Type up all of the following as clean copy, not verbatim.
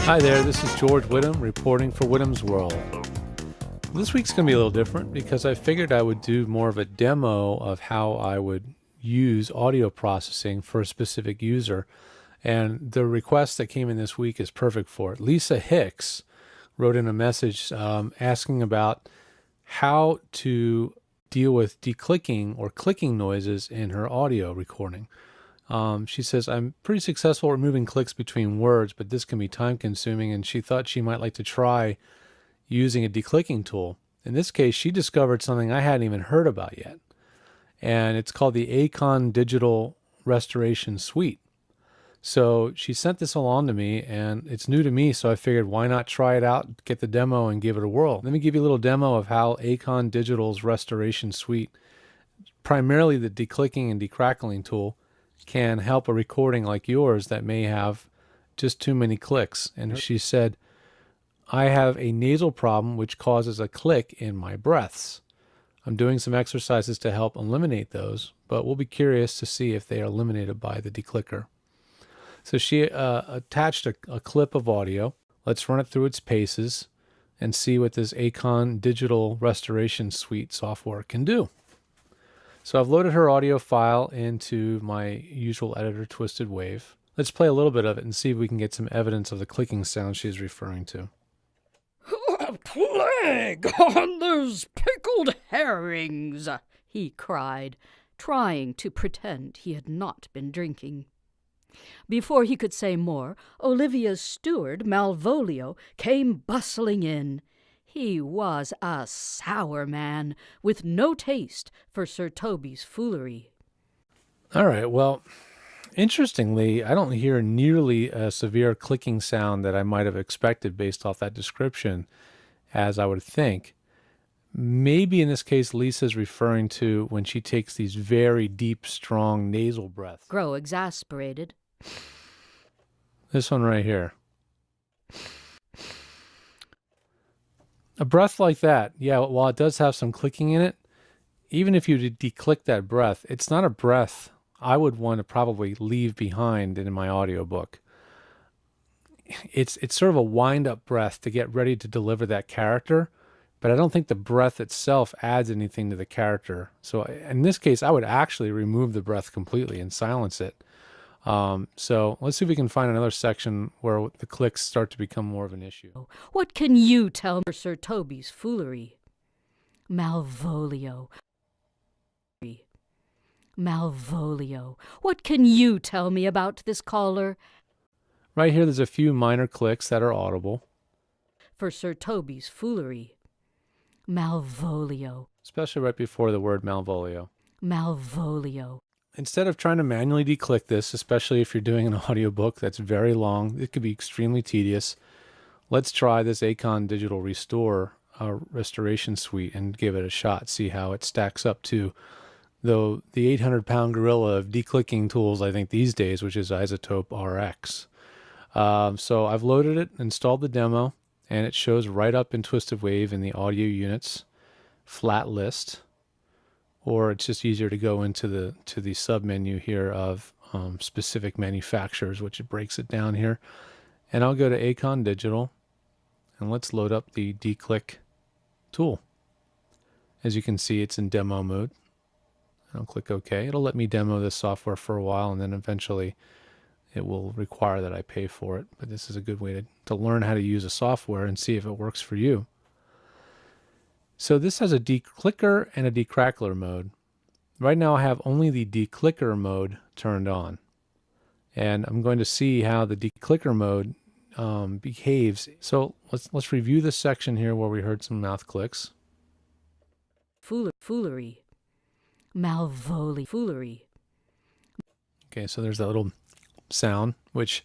Hi there, this is George Whittam reporting for Whittam's World. This week's going to be a little different because I figured I would do more of a demo of how I would use audio processing for a specific user. And the request that came in this week is perfect for it. Lisa Hicks wrote in a message asking about how to deal with declicking or clicking noises in her audio recording. She says, I'm pretty successful removing clicks between words, but this can be time consuming, and she thought she might like to try using a declicking tool. In this case, she discovered something I hadn't even heard about yet, and it's called the Acon Digital Restoration Suite. So she sent this along to me, and it's new to me, so I figured why not try it out, get the demo, and give it a whirl. Let me give you a little demo of how Acon Digital's Restoration Suite, primarily the declicking and decrackling tool, can help a recording like yours that may have just too many clicks. And she said, I have a nasal problem which causes a click in my breaths. I'm doing some exercises to help eliminate those, but we'll be curious to see if they are eliminated by the declicker. So she attached a clip of audio. Let's run it through its paces and see what this Acon Digital Restoration Suite software can do. So I've loaded her audio file into my usual editor, Twisted Wave. Let's play a little bit of it and see if we can get some evidence of the clicking sound she's referring to. A plague on those pickled herrings, he cried, trying to pretend he had not been drinking. Before he could say more, Olivia's steward, Malvolio, came bustling in. He was a sour man, with no taste for Sir Toby's foolery. All right, well, interestingly, I don't hear nearly a severe clicking sound that I might have expected based off that description, as I would think. Maybe in this case, Lisa's referring to when she takes these very deep, strong nasal breaths. Grow exasperated. This one right here. A breath like that, yeah, while it does have some clicking in it, even if you declick that breath, it's not a breath I would want to probably leave behind in my audiobook. It's sort of a wind-up breath to get ready to deliver that character, but I don't think the breath itself adds anything to the character. So in this case, I would actually remove the breath completely and silence it. So let's see if we can find another section where the clicks start to become more of an issue. What can you tell me, Sir Toby's foolery? Malvolio. Malvolio. What can you tell me about this caller? Right here, there's a few minor clicks that are audible. For Sir Toby's foolery. Malvolio. Especially right before the word Malvolio. Malvolio. Instead of trying to manually declick this, especially if you're doing an audiobook that's very long, it could be extremely tedious. Let's try this Acon Digital Restoration Suite and give it a shot, see how it stacks up to the 800-pound gorilla of declicking tools, I think, these days, which is Isotope RX. So I've loaded it, installed the demo, and it shows right up in Twisted Wave in the audio units flat list. Or it's just easier to go into the sub-menu here of specific manufacturers, which it breaks it down here. And I'll go to Acon Digital, and let's load up the declick tool. As you can see, it's in demo mode. I'll click OK. It'll let me demo this software for a while, and then eventually it will require that I pay for it. But this is a good way to learn how to use a software and see if it works for you. So this has a declicker and a decrackler mode. Right now I have only the declicker mode turned on. And I'm going to see how the declicker mode behaves. So let's review this section here where we heard some mouth clicks. Foolery. Malvolio. Foolery. Okay, so there's that little sound, which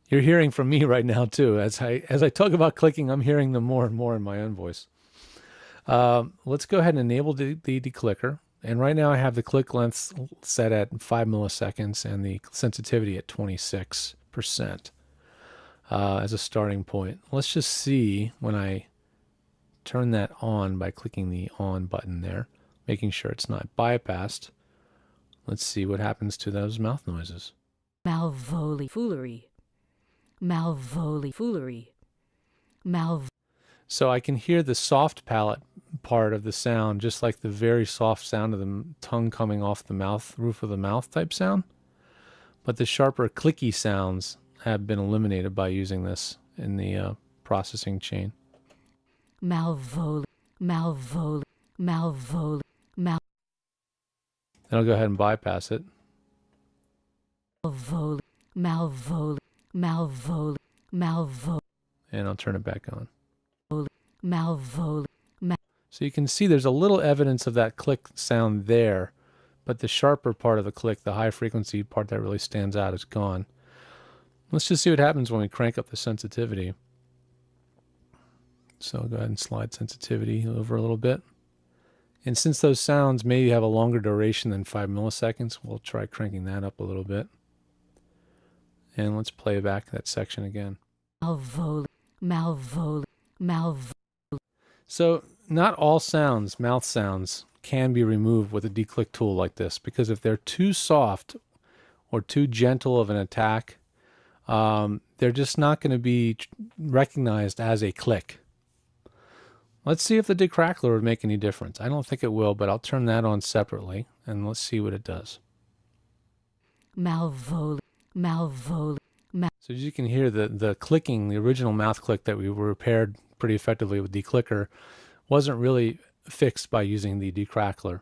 you're hearing from me right now too. As I talk about clicking, I'm hearing them more and more in my own voice. Let's go ahead and enable the declicker. And right now I have the click length set at 5 milliseconds and the sensitivity at 26% as a starting point. Let's just see when I turn that on by clicking the on button there, making sure it's not bypassed. Let's see what happens to those mouth noises. Malvolio. Foolery. Malvoli. Foolery. So I can hear the soft palate part of the sound, just like the very soft sound of the tongue coming off the mouth, roof of the mouth type sound. But the sharper clicky sounds have been eliminated by using this in the processing chain. Malvoli. Malvoli. Malvoli. Then I'll go ahead and bypass it. Malvoli. Malvoli. Malvoli. Malvoli. And I'll turn it back on. Malvoli. So you can see there's a little evidence of that click sound there, but the sharper part of the click, the high frequency part that really stands out, is gone. Let's just see what happens when we crank up the sensitivity. So I'll go ahead and slide sensitivity over a little bit. And since those sounds maybe have a longer duration than 5 milliseconds, we'll try cranking that up a little bit. And let's play back that section again. Malvoli. Malvoli. Malvoli. So not all sounds, mouth sounds, can be removed with a declick tool like this, because if they're too soft or too gentle of an attack, they're just not going to be recognized as a click. Let's see if the decrackler would make any difference. I don't think it will, but I'll turn that on separately, and let's see what it does. Malvoli. Malvoli. So as you can hear, the clicking, the original mouth click that we repaired pretty effectively with declicker, wasn't really fixed by using the decrackler.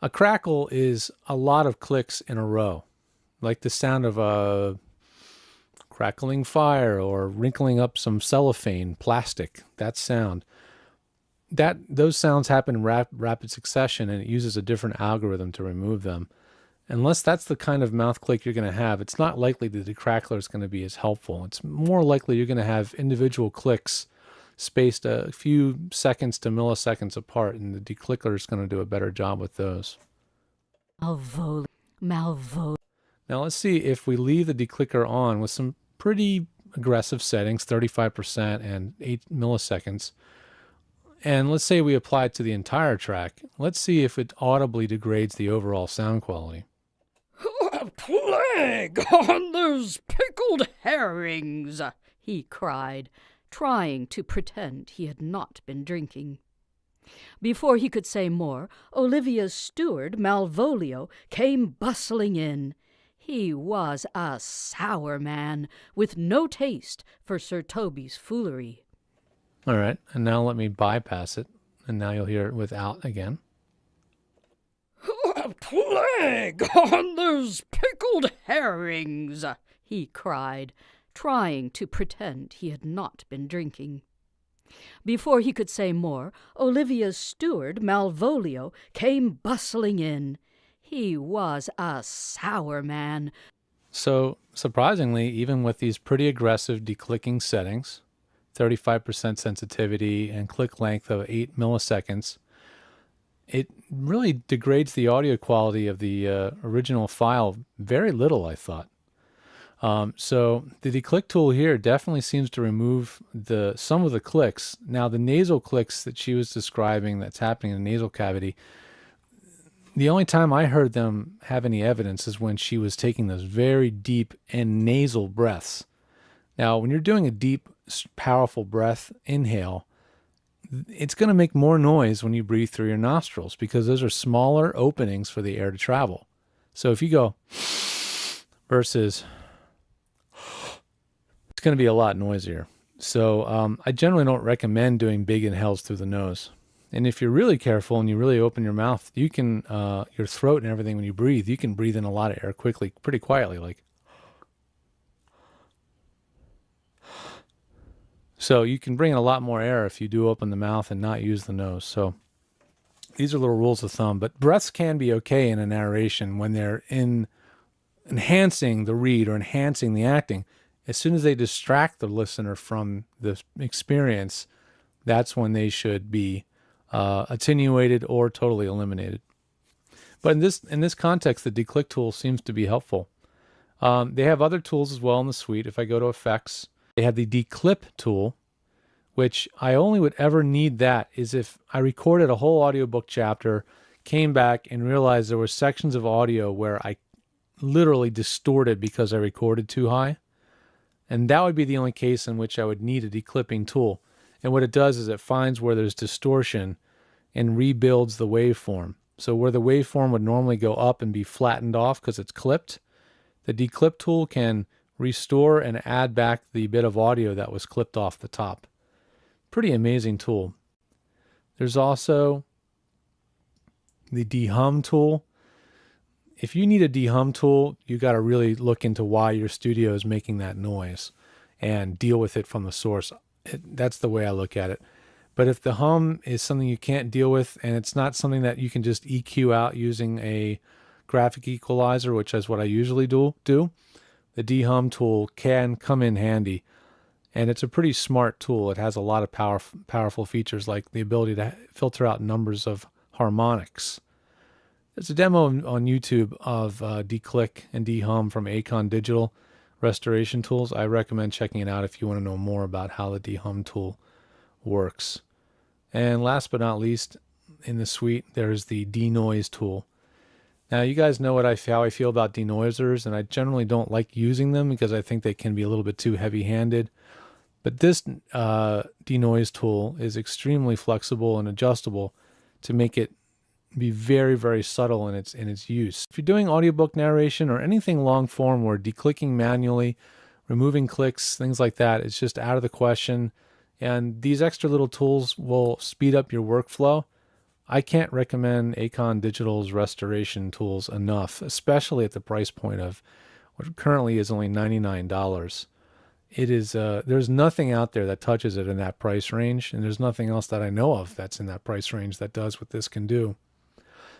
A crackle is a lot of clicks in a row, like the sound of a crackling fire or wrinkling up some cellophane, plastic, that sound. Those sounds happen in rapid succession, and it uses a different algorithm to remove them. Unless that's the kind of mouth click you're going to have, it's not likely the decrackler is going to be as helpful. It's more likely you're going to have individual clicks spaced a few seconds to milliseconds apart, and the declicker is going to do a better job with those. Malvoli. Malvoli. Now let's see if we leave the declicker on with some pretty aggressive settings, 35% and 8 milliseconds. And let's say we apply it to the entire track. Let's see if it audibly degrades the overall sound quality. Plague on those pickled herrings, he cried, trying to pretend he had not been drinking. Before he could say more, Olivia's steward, Malvolio, came bustling in. He was a sour man, with no taste for Sir Toby's foolery. All right, and now let me bypass it, and now you'll hear it without again. Plague on those pickled herrings, he cried, trying to pretend he had not been drinking. Before he could say more, Olivia's steward, Malvolio, came bustling in. He was a sour man. So, surprisingly, even with these pretty aggressive declicking settings, 35% sensitivity and click length of 8 milliseconds, it really degrades the audio quality of the original file very little, I thought. So the declick tool here definitely seems to remove some of the clicks. Now the nasal clicks that she was describing that's happening in the nasal cavity, the only time I heard them have any evidence is when she was taking those very deep and nasal breaths. Now when you're doing a deep, powerful breath inhale, it's going to make more noise when you breathe through your nostrils because those are smaller openings for the air to travel. So if you go versus, it's going to be a lot noisier. So I generally don't recommend doing big inhales through the nose. And if you're really careful and you really open your mouth, you can, your throat and everything when you breathe, you can breathe in a lot of air quickly, pretty quietly, like. So you can bring in a lot more air if you do open the mouth and not use the nose. So these are little rules of thumb. But breaths can be okay in a narration when they're enhancing the read or enhancing the acting. As soon as they distract the listener from the experience, that's when they should be attenuated or totally eliminated. But in this context, the declick tool seems to be helpful. They have other tools as well in the suite. If I go to Effects, they have the declip tool, which I only would ever need that is if I recorded a whole audiobook chapter, came back and realized there were sections of audio where I literally distorted because I recorded too high. And that would be the only case in which I would need a declipping tool. And what it does is it finds where there's distortion and rebuilds the waveform. So where the waveform would normally go up and be flattened off because it's clipped, the declip tool can restore and add back the bit of audio that was clipped off the top. Pretty amazing tool. There's also the dehum tool. If you need a dehum tool, you got to really look into why your studio is making that noise and deal with it from the source. That's the way I look at it. But if the hum is something you can't deal with and it's not something that you can just EQ out using a graphic equalizer, which is what I usually do, the dehum tool can come in handy. And it's a pretty smart tool. It has a lot of powerful features like the ability to filter out numbers of harmonics. There's a demo on YouTube of declick and dehum from Acon Digital restoration tools. I recommend checking it out if you want to know more about how the dehum tool works. And last but not least, in the suite, there's the denoise tool. Now, you guys know how I feel about denoisers, and I generally don't like using them because I think they can be a little bit too heavy-handed. But this denoise tool is extremely flexible and adjustable to make it be very, very subtle in its use. If you're doing audiobook narration or anything long form where declicking manually, removing clicks, things like that, it's just out of the question. And these extra little tools will speed up your workflow. I can't recommend Acon Digital's restoration tools enough, especially at the price point of what currently is only $99. It is there's nothing out there that touches it in that price range, and there's nothing else that I know of that's in that price range that does what this can do.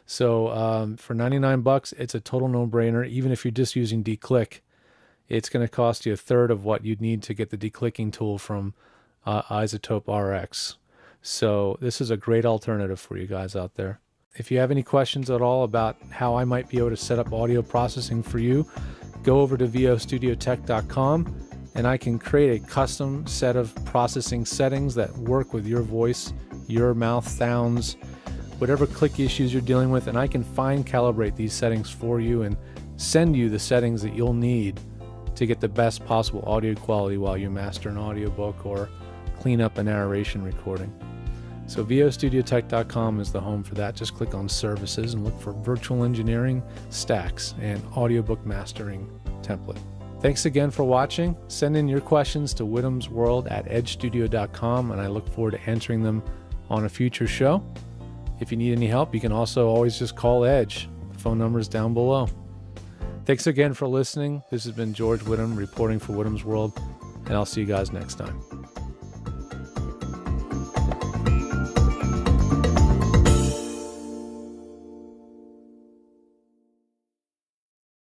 So for $99, it's a total no-brainer. Even if you're just using declick, it's going to cost you a third of what you'd need to get the declicking tool from Isotope RX. So this is a great alternative for you guys out there. If you have any questions at all about how I might be able to set up audio processing for you, go over to vostudiotech.com and I can create a custom set of processing settings that work with your voice, your mouth sounds, whatever click issues you're dealing with, and I can fine calibrate these settings for you and send you the settings that you'll need to get the best possible audio quality while you master an audiobook or clean up a narration recording. So vostudiotech.com is the home for that. Just click on services and look for virtual engineering, stacks, and audiobook mastering template. Thanks again for watching. Send in your questions to whittamsworld@edgestudio.com, and I look forward to answering them on a future show. If you need any help, you can also always just call Edge. The phone number is down below. Thanks again for listening. This has been George Whittam reporting for Whittam's World, and I'll see you guys next time.